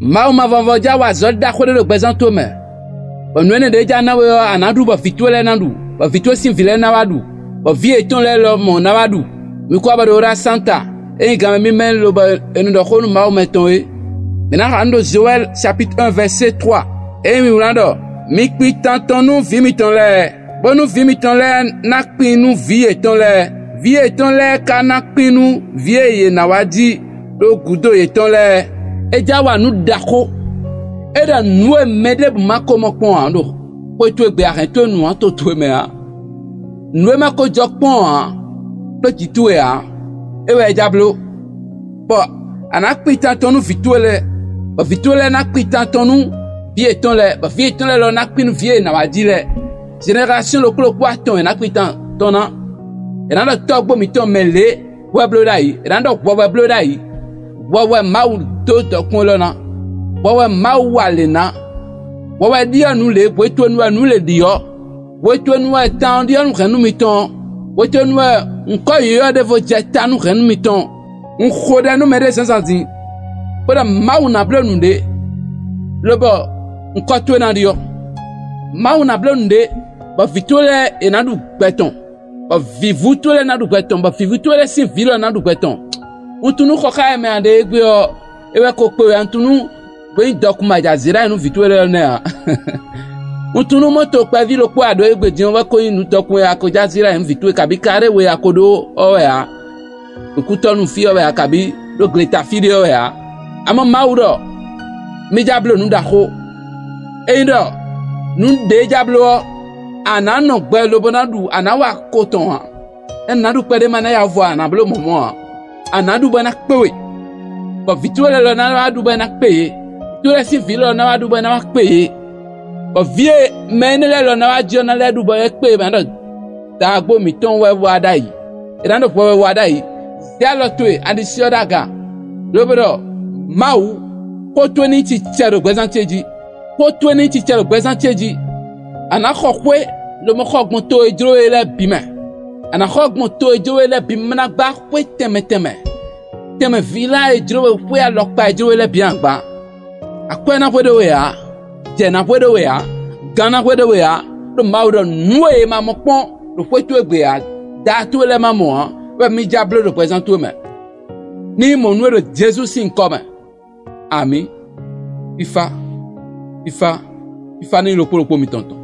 Mau ma vavoja wa zolda khode le bezanto me. Ba nwene deja na we anadu ba fitwele nandu. Ba fitwe simvile na wadu. Ba vie ton le lo mo na wadu. Mi kwa ba ora santa. E ga mi men lo ba enu do khonu mau meton e. Maintenant ando Joël chapitre 1 verset 3. E mi rando mi kpi tanton nou vi mi ton le. Bon nou vi mi ton le nak pi nou vi eton le. Vi eton le ka nak pi nou vie ye na wadi do gudo eton le. E jawa nou dako. E da nou e mede mako mokpon ando. Po tu e be arrêté nou an to tu e me a. Nou e mako jokpon an. To ti tu e a. E we jablo. Po anak pi tanton nou vitwele. Ba vitwele nak pi tanton nou vie eton le. Ba vie eton le lo nak pi nou vie na wadi le. Génération le klo kwa ton nak pi tanton nan. E nan do togbo mi ton mele. We blo dai. E nan do we blo dai. Wawe mau to kon lo na. Wawe mau wale na. Wawe dia nou le, weto nou le dio. Weto nou tan dia nou renu miton. Weto nou nko yo de vo jeta nou renu miton. On khode nou mede sensanti. Poda mau na blo nou de. Lobo nko to na dio. Mau na blo nou de. Ba vitole e na du beton. Ba vivu tole na du beton. Ba vivu tole si vilo na du beton. Untunu koka me ande egbe ewe kokpe antunu be dokuma jazira inu vitwele na untunu moto kwa vilo kwa ado egbe din we ko inu dokun ya ko jazira inu vitwe kabi kare we akodo o ya ukutonu fi o ya kabi do gleta fi o ya ama mawdo mi jablo nu dako eindo nu de jablo anano gbe lobonadu anawa koton enadu pede mana ya vo anablo momo anadu bana kpewe ba vitwele lo na adu bana kpeye vitwele si vilo na adu bana kpeye ba vie menele lo na ajo na le du ba kpeye ba ndo da gbo mi ton we wada yi e ndo po we wada yi dia lo to e andi si odaga lobodo mau ko to ni ti chero gbezanteji ko to ni ti chero gbezanteji ana khokwe lo mo khok to e jro ele bime ana khok moto ejowe le bimna gba kwe teme vila ejowe kwe alokpa ejowe le biangba akwe na pwedo we a je na pwedo we a gana pwedo we a do mawdo nwe ma mopon do pweto egbe a da to le mamo we mi jablo do presento me ni mo nwe do Jesus sin come ami ifa ni lo polo mi tonton